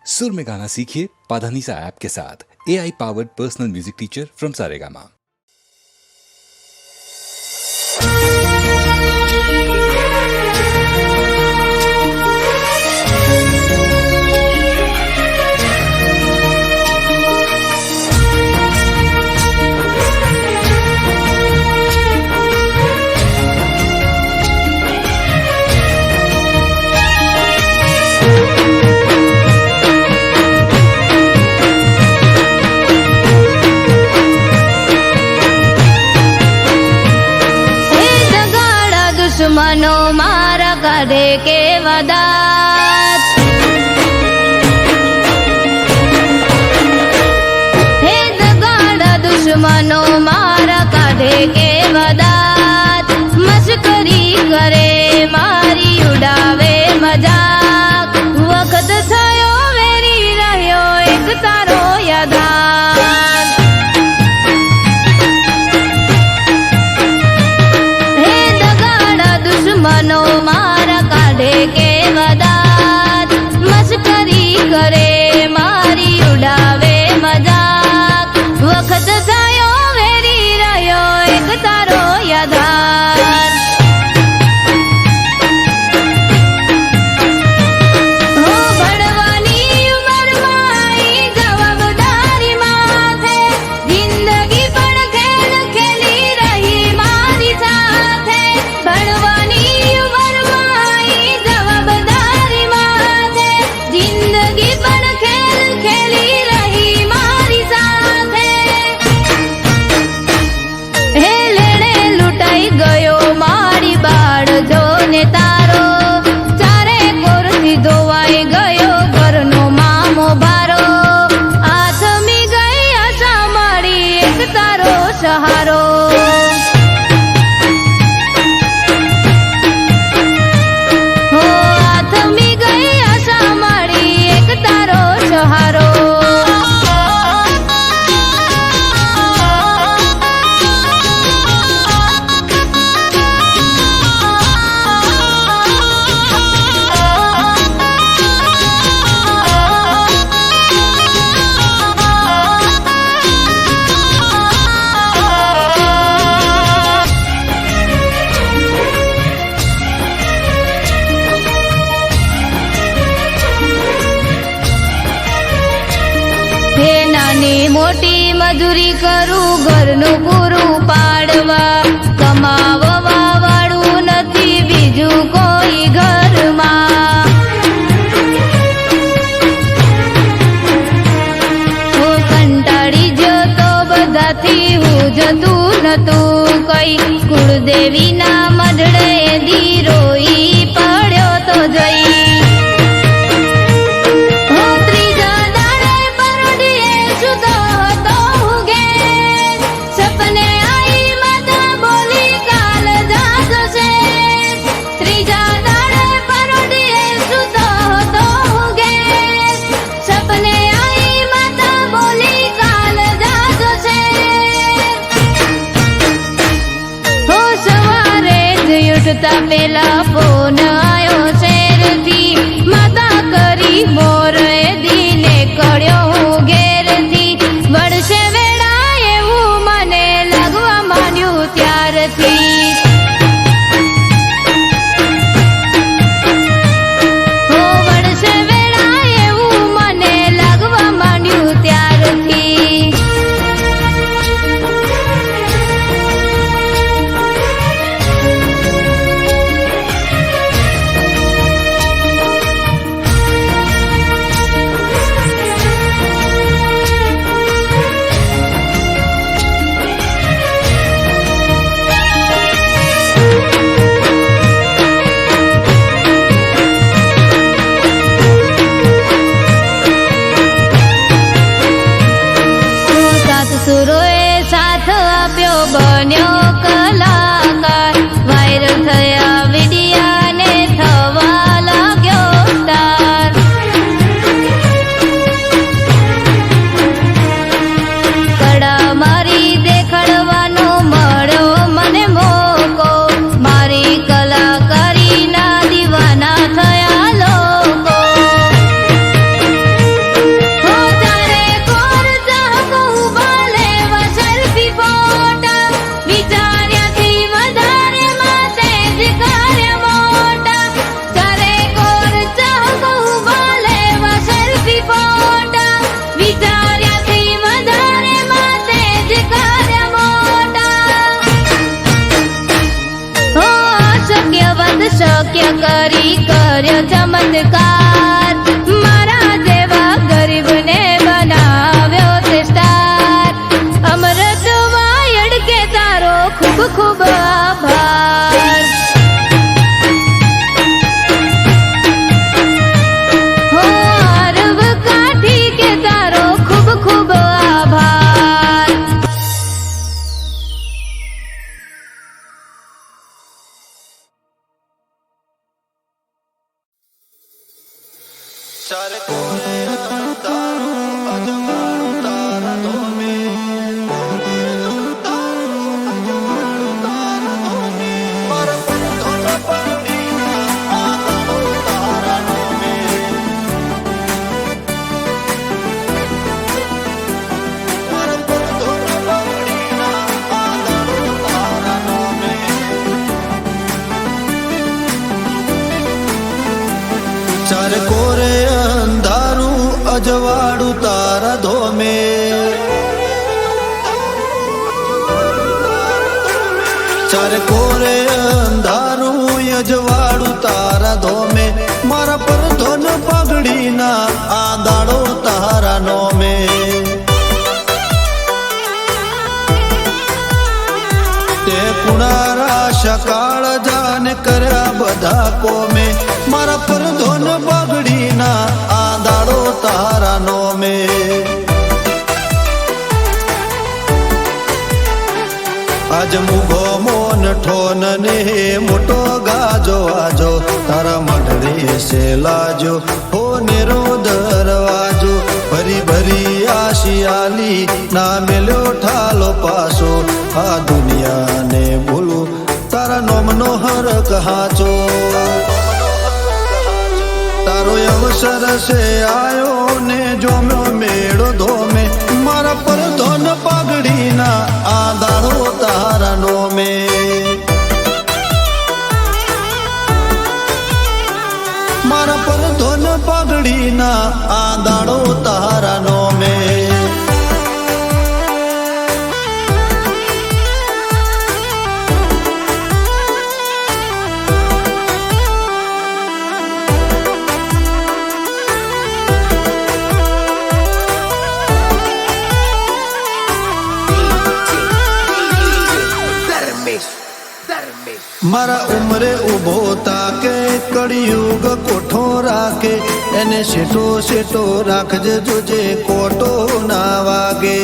सुर में गाना सीखिए पाधानीसा ऐप के साथ। AI powered personal music teacher from Saregama. दुश्मनो मारा काढे के वदात, हे दगाड़ा दुश्मनो मारा काढे के वदात। मस्करी करे मारी उड़ावे मजाक, वक्त थयो वेरी रह्यो एक तारो यादात। दुश्मनो मारा काढे के वदात, मस्करी करे मारी उड़ावे मजाक। वक्त थयो वेरी रह्यो एक तारो यादार। हो भणवानी उमर माई जवाबदारी माथे, जिंदगी पण खेल खेली रही मारी साथे। भणवानी जिंदगी पण खेल खेली रही मारी साथे। हे लेणे लूटाई गयो मारी बाळ जो ने तारो, चारे कोरથી ધોવાઈ ગયો ઘરનો મામો ભારો। આથમી ગઈ આશા મારી એક તારો સહારો। હો આથમી ગઈ આશા મારી એક તારો સહારો। હે નાની મોટી મજૂરી કરું ઘરનું પૂરું પાડવા, કમાવવા વાળું નથી બીજું કોઈ ઘરમાં। હું કંટાળી જતો બધાથી હું જતું નતું કઈ, કુળદેવીના મઢડે દીરોઈ પડ્યો તો જઈ। ઉઠતા પેલા ફોન આયો શેરથી, માતા કરી મોર દીને કળ્યો હું ઘેરથી। વળશે વેળા એવું મને લાગવા માંડ્યું ત્યારથી। હો વળશે વેળા એવું મને લાગવા માંડ્યું ત્યારથી। સુરોએ સાથ આપ્યો બન્યો કલાકાર, વાયરલ થયા વિડિયાને થવા લાગ્યો સ્ટાર। કડા મારી દેખાડવાનો મળ્યો મને મોકો, મારી કલાકારીના દીવાના થયા લોકો। અજવાળું તારા ધોમે ચારે કોરે અંધારું અજવાળું તારા ધોમે મારા પર ધોન પગડીના આ દાડો તારા નોમે તે કુણારા સકાળ જાને કર્યા બધા કોમે મારા પર ધોન પગડીના આ દાડો તારા નોમે આજ મુગો મોન ઠોન ને મોટો ગાજો આજો તારા મઢડે છે લાજો હો નેરો દરવાજો ભરી ભરી આશિયાલી ના મેલ્યો ઠાલો પાસો આ દુનિયાને ભૂલું તારા નોમનો હરક હાચો તારો અવસર છે આયો ને જોમ્યો મેળો ધોમે મારા પર ધોન પાઘડીના આ દાડો તારા નોમે મારા પર ધોન પાઘડીના આ દાડો તારા નોમે મારા ઉમરે ઉભો તાકે કળિયુગ કોઠો રાખે એને શેટો શેટો રાખજે જોજે કોટો ના વાગે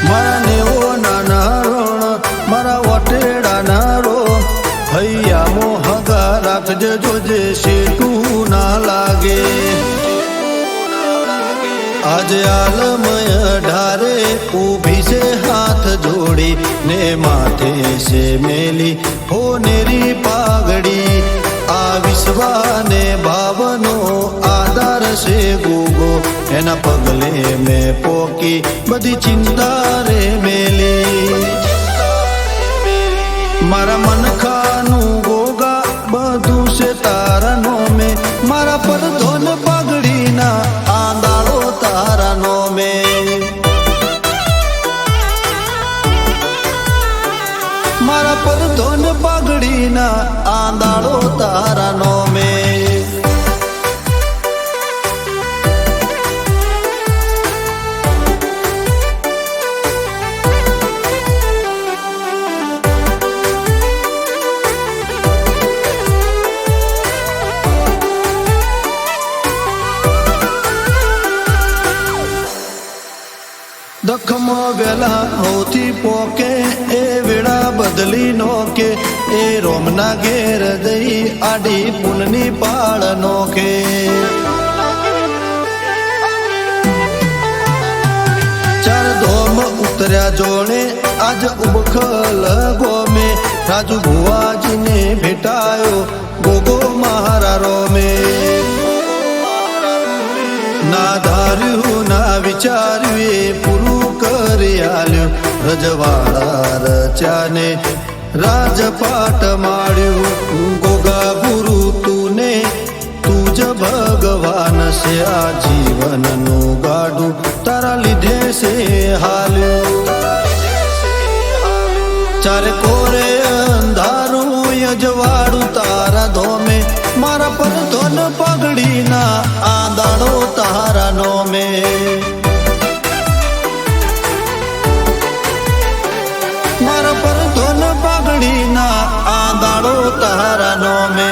મારા નેવો નાના રણ મારા વટેડા નારો હૈયામો હગા રાખજે જોજે શેટું ના લાગે આજ આલમય ઢારે ઊભી છે હાથ જોડી ને માથે છે મેલી હો નેરી પાઘડી આ વિશ્વાને ભાવનો આધાર છે ગોગો એના પગલે મેં પોકી બધી ચિંતા રે મેલી મારા મનખાનું ગોગા બધું છે તારા નોમે મારા પર ધોન પાઘડીના આ દાડો તારા નોમે મારા પર ધોન પાઘડીના આ દાડો તારા નોમે દખમો વેલા હોથી પોકે એ વેળા બદલી નોકે એ રોમના ઘેર દઈ આડી પુનની પાળ નોકે ચાર ધોમ ઉતર્યા જોડે આજ ઉબખલ ગોમે રાજુ ભુવાજીને ભેટાયો ગોગો મારા રોમે ના ધાર્યું ના વિચાર્યું એ પૂરું કરી આલ્યું રજવાડા રચાને રાજપાટ માળ્યું ગોગા ગુરુ તુને તું જ ભગવાન છે આ જીવનનું ગાડું તારા લીધે છે હાલ્યું ચારે કોરે અંધારું અજવાળું તારા ધોમે મારા પર ધોન પાઘડીના આ દાડો તારા નોમે મારા પર ધોન પાઘડીના આ દાડો તારા નોમે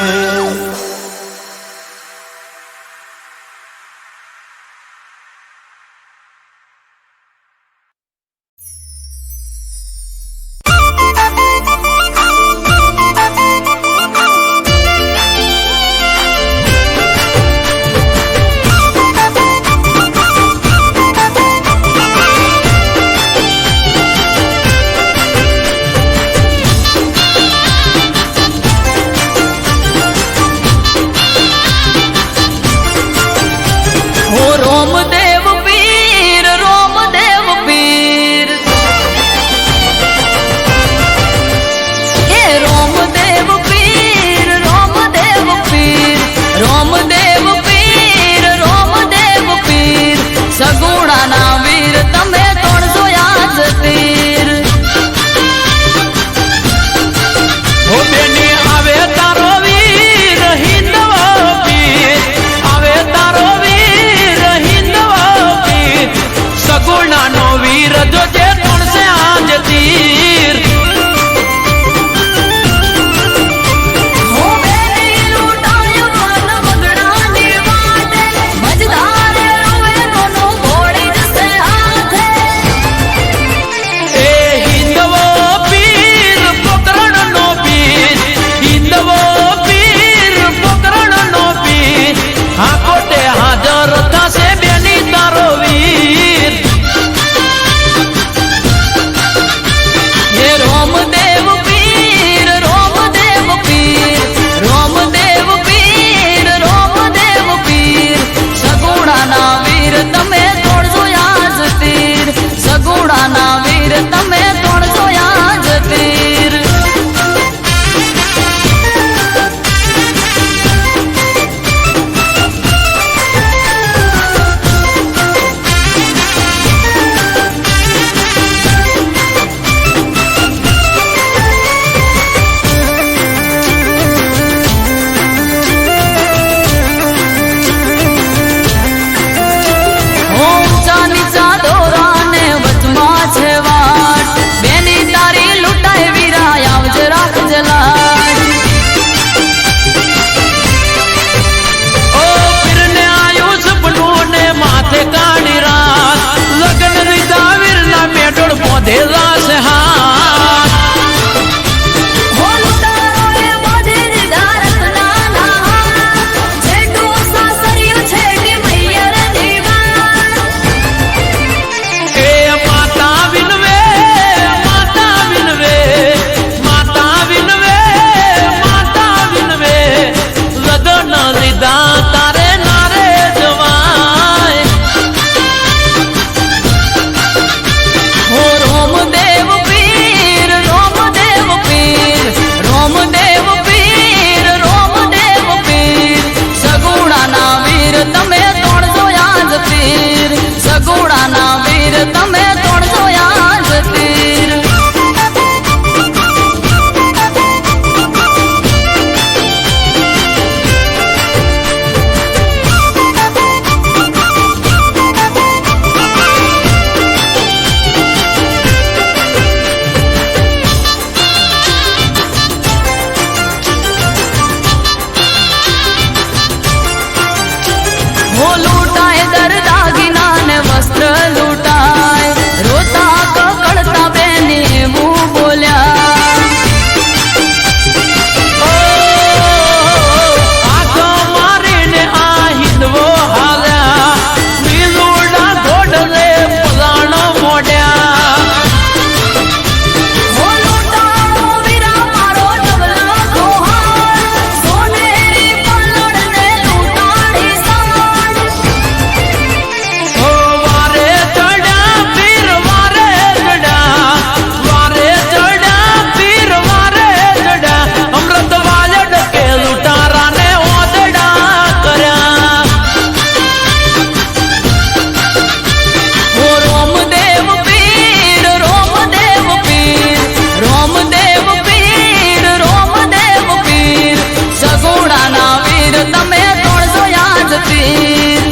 જો તમે તોડજો યાદ પીર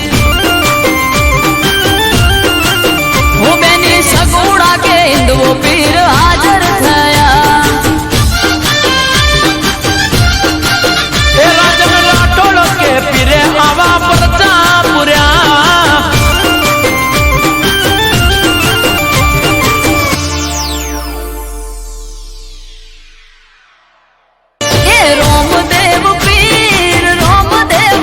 હું બેની સગુડા કે હિન્દવો પીર હાજર થયા એ રાજન રાઠોડ કે પીરે આવા પરચા પુર્યા એ રોમદેવ પીર રોમદેવ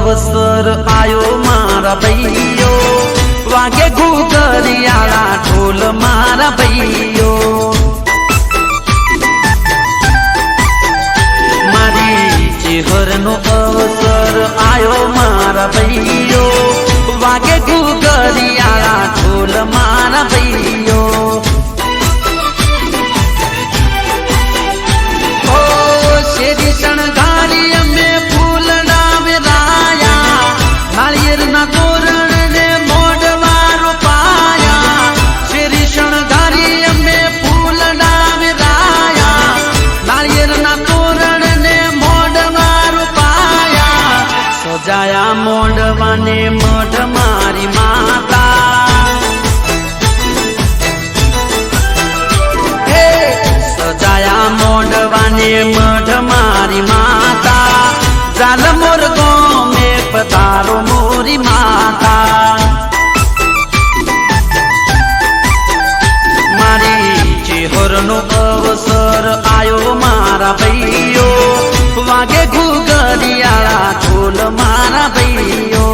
અવસર આયો મારા ભાઈઓ, વાગે ઘૂઘરિયાળા ઢોલ મારા ભાઈઓ. મારી ચેહરનો અવસર આયો મારા ભાઈઓ, વાગે ઘૂઘરિયાળા ઢોલ મારા ભાઈઓ. શેરી શણગારી અમે ફૂલડા વેરાયા, નાળિયેરના તોરણ ને મોઢવા રોપાયા. શેરી શણગારી અમે ફૂલડા વેરાયા, નાળિયેરના તોરણ ને મોઢવા રોપાયા. સજાયા મોઢવાને મઢ મારી માતા, સજાયા મોઢવાને મઢ મારી માતા. ચાલ મોર ગોમે પધારો મોરી માતા. મારી ચેહરનો અવસર આયો મારા ભાઈઓ, વાગે ઘૂઘરિયાળા ઢોલ મારા ભાઈઓ.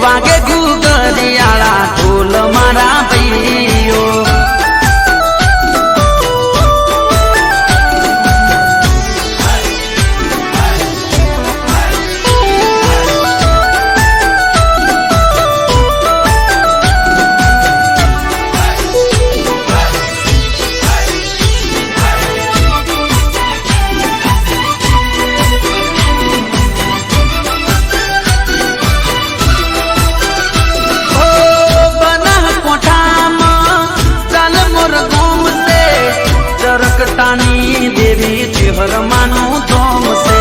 વાગે ઘૂઘરિયાળા ઢોલ મારા ભાઈઓ. ચરકટાની દેવી ચેહર માનું ધોમ છે.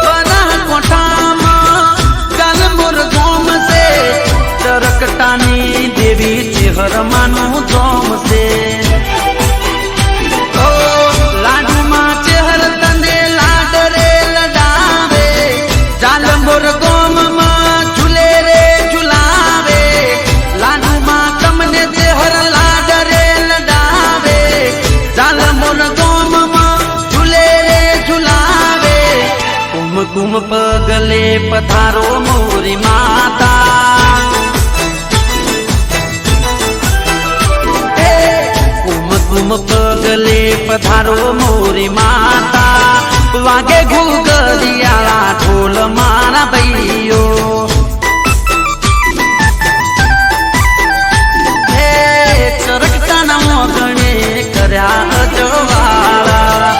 બનાસકાંઠામાં ચાલમોર ધોમ છે, ચરકટાની દેવી ચેહર માનું ધોમ છે. લાડુમાં ચેહર તને લાડ રે લડાવે, ચાલમોર ગોમમાં ઝૂલે રે ઝુલાવે. લાડુમાં તમને ચેહર લાડ રે લડાવે, ચાલમોર ગોમમાં ઝૂલે રે ઝુલાવે. કુમકુમ પગલે પધારો મોરી માતા, કુમકુમ પગલે પધારો મોરી માતા. વાગે ઘૂઘરિયાળા ઢોલ મારા ભાઈઓ. ચરકટાના મોગણે કર્યા અજવાળા.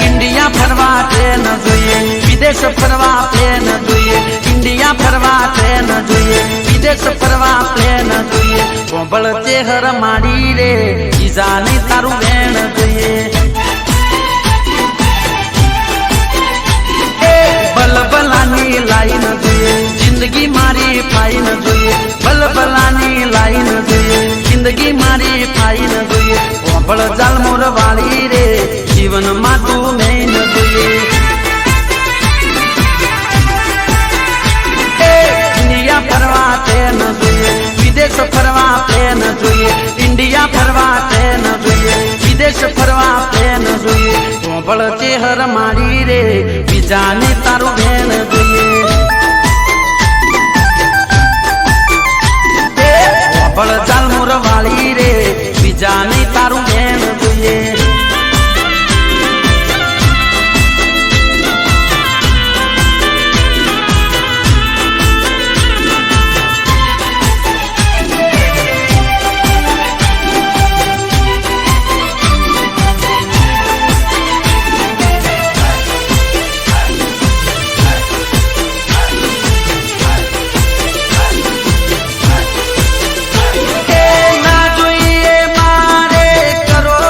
ઇન્ડિયા ફરવા ટ્રેન જોઈએ, વિદેશ ફરવા પ્લેન જોઈએ. ઇન્ડિયા ફરવા ટ્રેન જોઈએ, વિદેશ ફરવા પ્લેન જોઈએ. કોંભળ ચેહર માડી રે ઈજાને તારું વેણ જોઈએ. બલબલાની લાઈન જોઈએ, જિંદગી મારી ફાઈન જોઈએ. બલબલાની લાઈન જોઈએ, જિંદગી મારી ફાઈન જોઈએ. કોંભળ જાલમોર વાળી રે જીવનમાં તું મેન જોઈએ. ઇન્ડિયા ફરવા ટ્રેન જોઈએ, વિદેશ ફરવા પ્લેન જોઈએ. ઇન્ડિયા ફરવા ટ્રેન જોઈએ, વિદેશ ફરવા પ્લેન જોઈએ. કોંભળ ચેહર મારી રે બીજાને તારું બેન જોઈએ. કોંભળ જાલમોર વાળી રે બીજાને તારું બેન જોઈએ. ના જોઈએ મારે કરો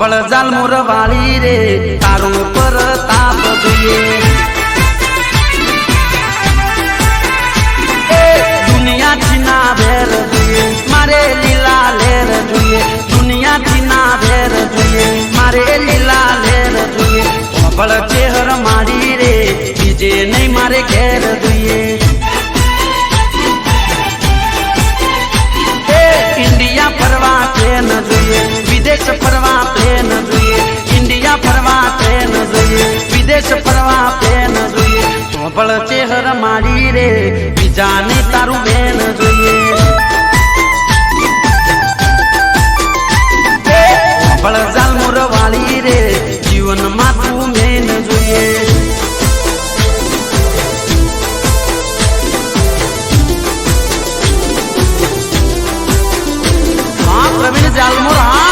ઓબળ જાલ મોર વાળી રે તારું પર તાપ જોઈએ દુનિયાથી ના ભેર જોઈએ મારે લીલા લેર જોઈએ દુનિયાથી ના ભેર જોઈએ મારે લીલા લેર જોઈએ ઓબળ ચેહર મારી રે બીજે નહીં મારે ઘેર જોઈએ ઇન્ડિયા ફરવા ટ્રેન જોઈએ વિદેશ ફરવા પ્લેન જોઈએ ઇન્ડિયા ફરવા ટ્રેન જોઈએ વિદેશ ફરવા પ્લેન જોઈએ ચોપળ ચેહર મારી રે બીજાને તારું બેન જોઈએ ચોપળ જાલ મોર વાળી રે જીવનમાં તું મેન જોઈએ પ્રવીણ જાલમોરા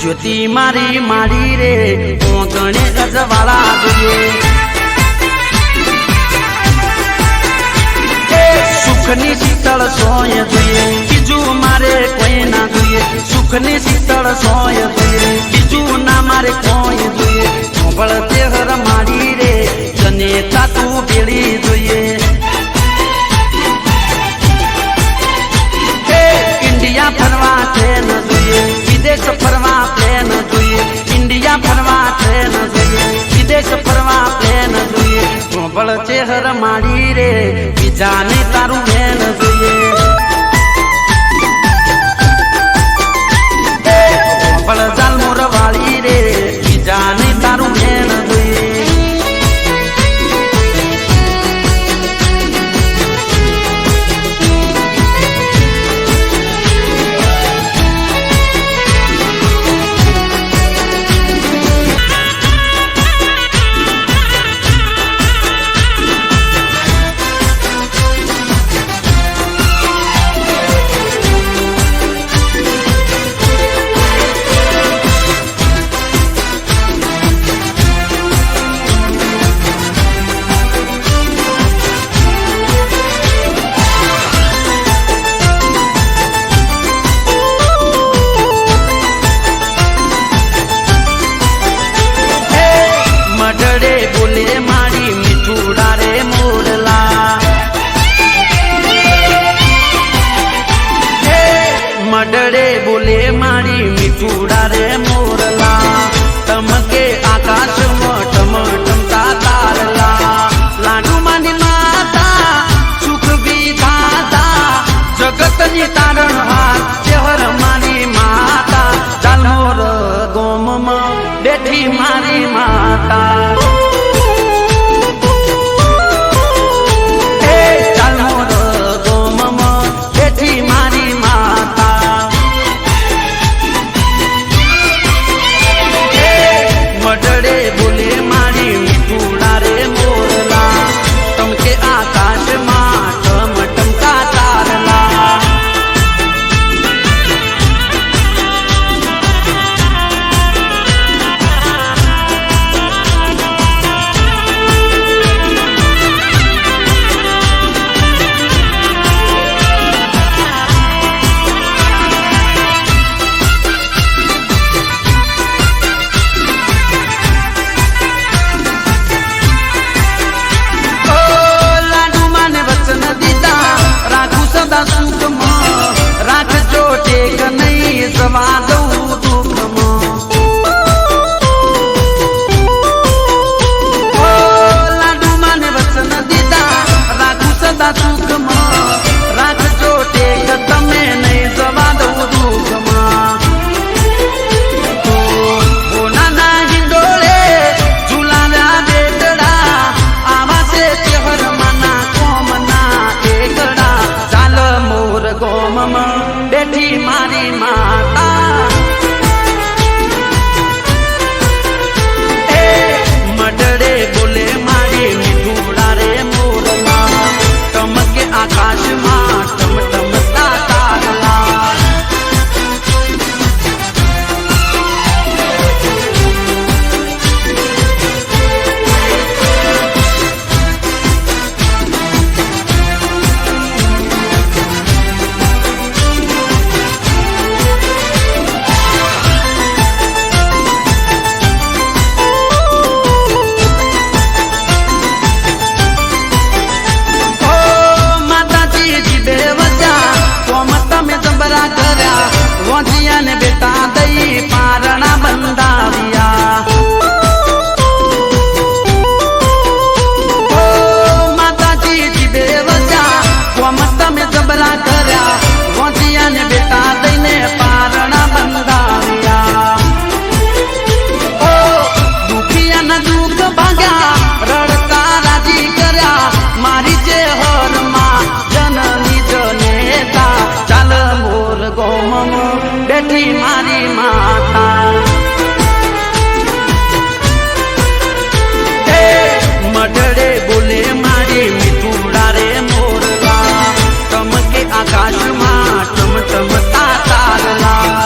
જ્યોતિ મારી મારી રે ઓગણે ગજવાળા જોઈએ સુખની શીતળ સોય જોઈએ બીજું મારે કોઈ ના જોઈએ સુખની શીતળ સોય જોઈએ બીજું ના મારે કોઈ જોઈએ ચોપળ ચેહર મારી રે તને તાતું ભેળી જોઈએ ઇન્ડિયા ફરવા ટ્રેન જોઈએ વિદેશ ફરવા પ્લેન જોઈએ ઇન્ડિયા ફરવા ટ્રેન જોઈએ વિદેશ ફરવા પ્લેન જોઈએ ચોપળ ચેહર મારી રે બીજાને તારું બેન જોઈએ ચોપળ જાલ મોર વાળી રે બીજાને તારું બેન જોઈએ મડડે બોલે મારી મીઠુડા રે મોરલા તમકે આકાશમાં ટમટમતા તારલા લાડુ માની માતા સુખ વિધાતા જગતની તારણ હાથ ચેહર મારી માતા જાલમોર ગોમમાં બેઠી મારી માતા બેઠી મારી માતા એ મડડે બોલે મારી મીઠુડા રે મોરલા ચમકે આકાશમાં ટમટમતા તારલા ને બેટા દઈ પારણા બંધાવ્યા માતાજી જીબે વજા કોમ તમે જબરા કર્યા વોંધિયા ને બેટા દઈને પારણા બંધાવ્યા ઓ દુખિયાના દુઃખ ભાગ્યા રડતા રાજી કર્યા મારી જે હરમાં જનની જનેતા ચાલ મોર ગોમ બેઠી મારી માતા એ મડડે બોલે મારી મીઠુડા રે મોરલા ચમકે આકાશમાં ટમટમતા તારલા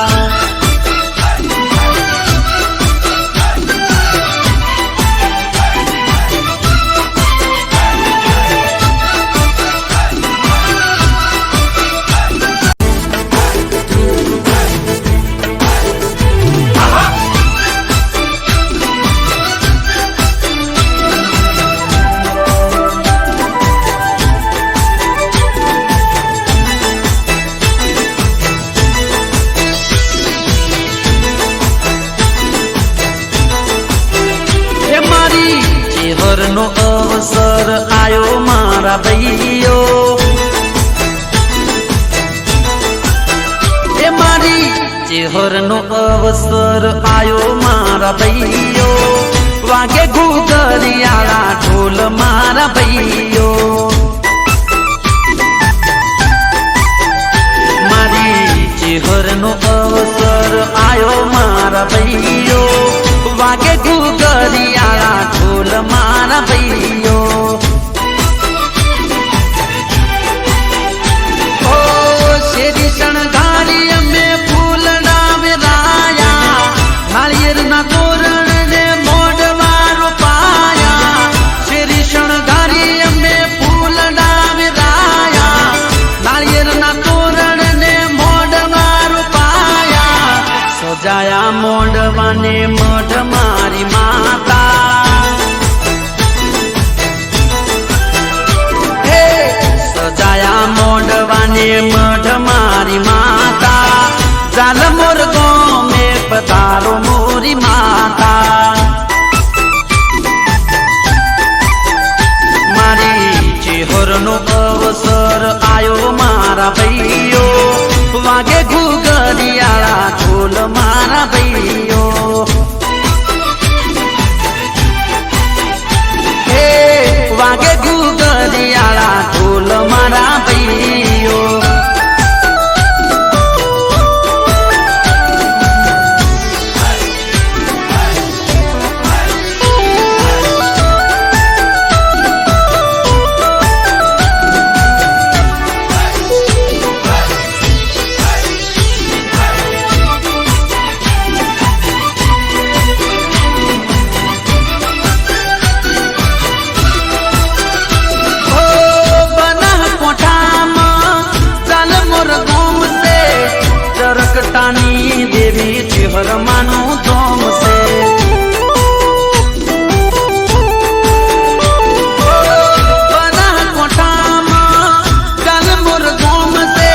નો અવસર આયો મારા ભાઈઓ એ મારી ચેહરનો અવસર આયો મારા ભાઈઓ વાગે ઘૂઘરિયાળા ઢોલ મારા ભાઈઓ મારી ચેહરનો અવસર આયો મારા ભાઈઓ વાગે ઘૂઘરિયાળા ઢોલ મારા ભાઈઓ ઓ શેરી શણગારી અમે ફૂલડા વેરાયા નાળિયેરના તોરણ ને મોઢવારો પાયા શેરી શણગારી અમે ફૂલડા વેરાયા નાળિયેરના તોરણ ને મોઢવારો પાયા સજાયા મોઢવાને મઢ મારી માતા સજાયા મોઢવાને મઢ મારી માતા ચાલ મોર ગોમે પધારો મોરી માતા મારી ચેહરનો અવસર આયો મારા ભાઈઓ વાગે ઘૂઘરિયાળા ઢોલ મારા ભાઈઓ વાગે ઘૂઘરિયાળા ઢોલ મારા ભાઈઓ દેવી ચેહરમાનું ધોમ છે બનાસકાંઠામાં ચાલ મોર ધોમ છે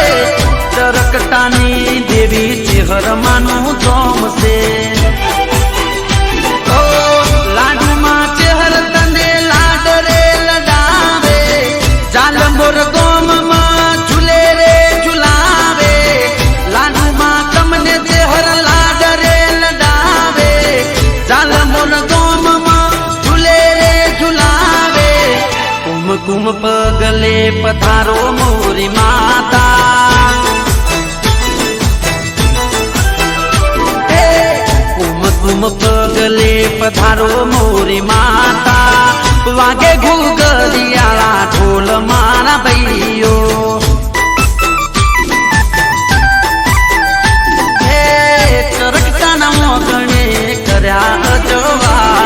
ચરકટાની દેવી ચેહરમાનું ધોમ છે લાડુમાં ચેહર તને લાડ રે લડાવે ચાલ મોર ગોમમાં ઝૂલે રે ઝુલાવે લાડુમાં તમને ચેહર લાડ રે લડાવે ચાલ મોર ગોમમાં ઝૂલે રે ઝુલાવે કુમકુમ પગલે પધારો મોરી માતા ઓમ પગલે પધારો મોરી માતા વાગે ઘુઘરિયાળા ઢોલ મારા ભાઈઓ હે કરકટાના મોગણે કર્યા અજવાળા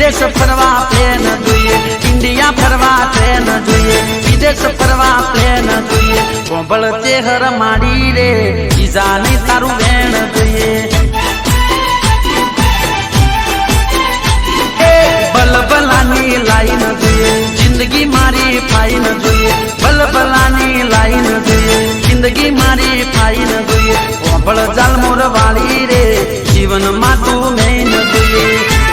વિદેશ ફરવા પ્લેન જોઈએ ઇન્ડિયા ફરવા ટ્રેન જોઈએ વિદેશ ફરવા પ્લેન જોઈએ કોંભળ ચેહર માડી રે બીજાની તારું વેણ જોઈએ બલબલાની લાઈન જોઈએ જિંદગી મારી ફાઈન જોઈએ બલબલાની લાઈન જોઈએ જિંદગી મારી ફાઈન જોઈએ કોંભળ જાલમોર વાળી રે જીવનમાં તું મેન જોઈએ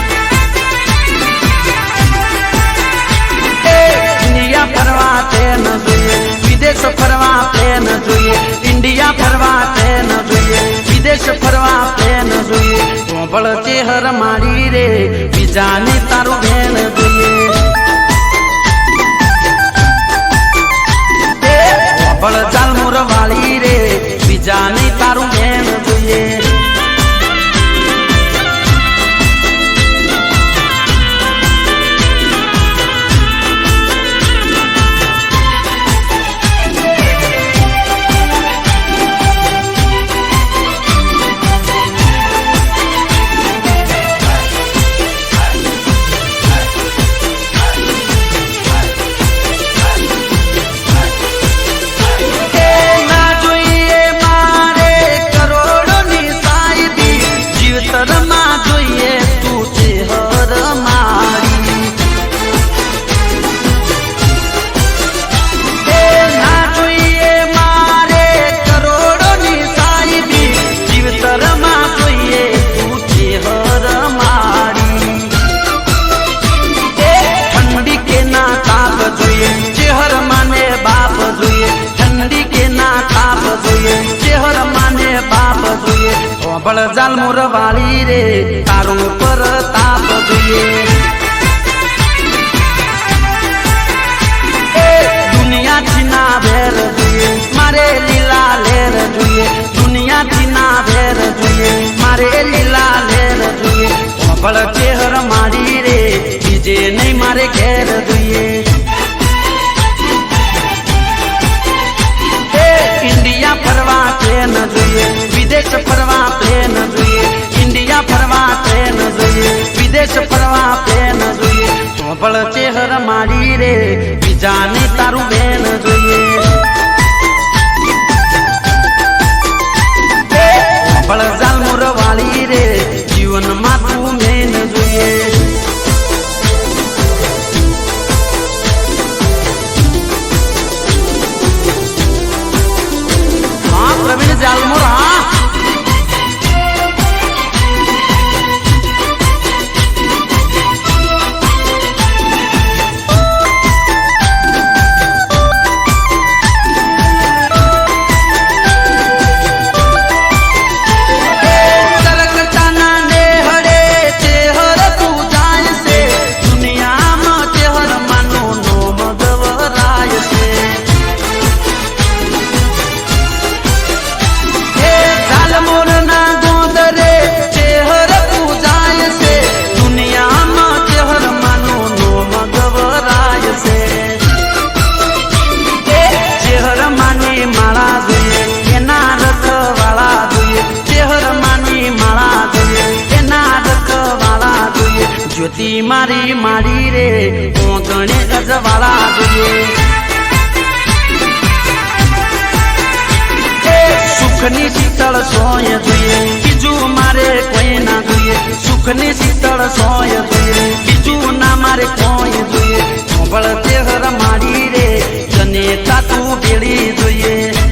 ફરવા ટ્રેન જોઈએ વિદેશ ફરવા પ્લેન જોઈએ ઇન્ડિયા ફરવા ટ્રેન જોઈએ વિદેશ ફરવા પ્લેન જોઈએ કોંભળ ચેહર મારી રે બીજાને તારું બેન જોઈએ કોંભળ જાલમોર વાળી રે બીજાને તારું બેન જોઈએ કોંભળ જાલમોર વાળી રે તારું પર તાપ જોઈએ દુનિયાથી ના ભેર જોઈએ મારે લીલા લેર જોઈએ દુનિયાથી ના ભેર જોઈએ મારે લીલા લેર જોઈએ કોંભળ ચેહર માડી રે બીજે નહીં મારે ઘેર જોઈએ ઇન્ડિયા ફરવા ટ્રેન જોઈએ વિદેશ ફરવા પ્લેન જોઈએ ઇન્ડિયા ફરવા ટ્રેન જોઈએ વિદેશ ફરવા પ્લેન જોઈએ કોંભળ ચેહર માડી રે બીજાને તારું બેન જોઈએ કોંભળ જાલમોર વાળી રે જીવનમાં તું મેન જોઈએ પ્રવીણ જાલમોર જ્યોતિ મારી મારી રે કોંકણે ગજવાળા જોઈએ સુખની શીતળ સોય જોઈએ બીજું મારે કોઈ ના જોઈએ સુખની શીતળ સોય જોઈએ બીજું ના મારે કોઈ જોઈએ કોંભળ ચેહર મારી રે તને તાતું ભેળી જોઈએ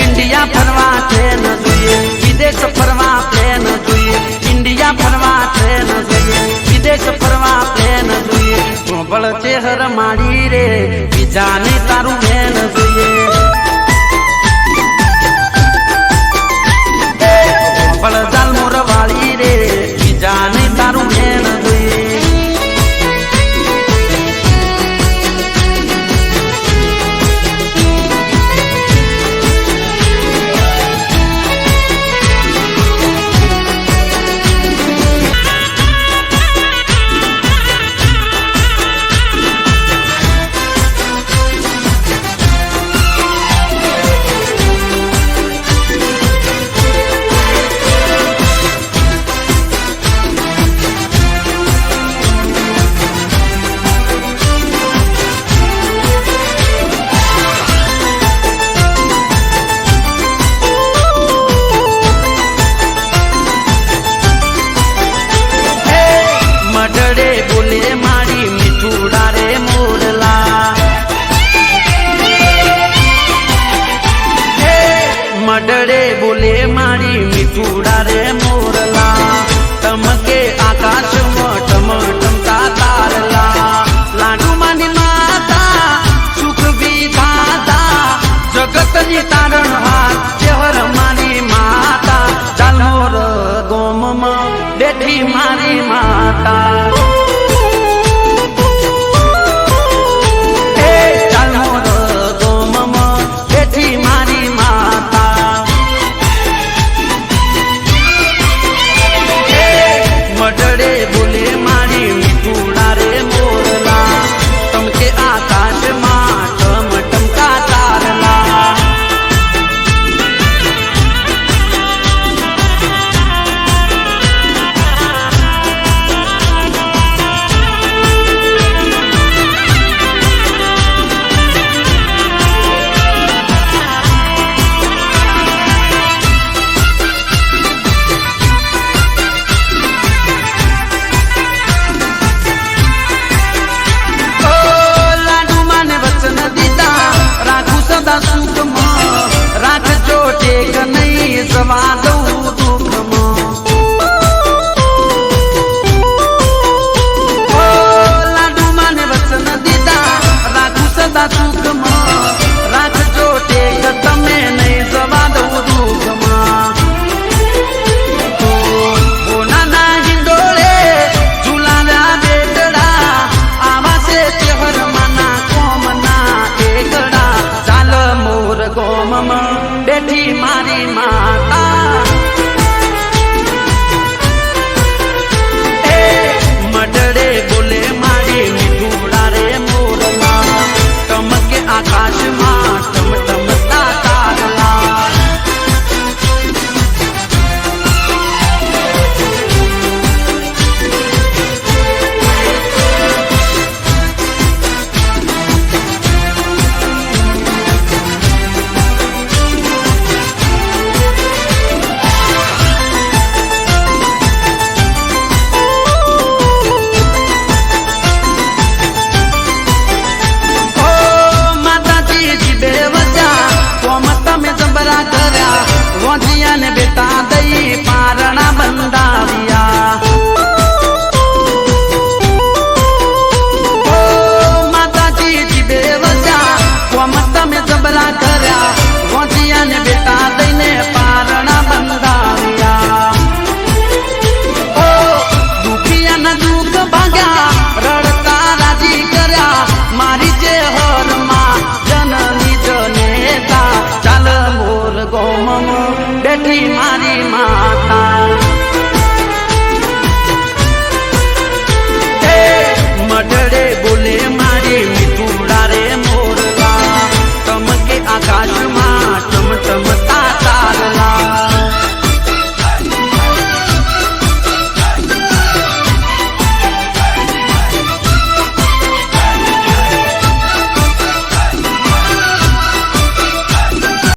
ઇન્ડિયા ફરવા ટ્રેન જોઈએ વિદેશ ફરવા પ્લેન જોઈએ ઇન્ડિયા ફરવા ટ્રેન જોઈએ વિદેશ ફરવા પ્લેન જોઈએ કોંભળ ચેહર માડી રે જાને તારું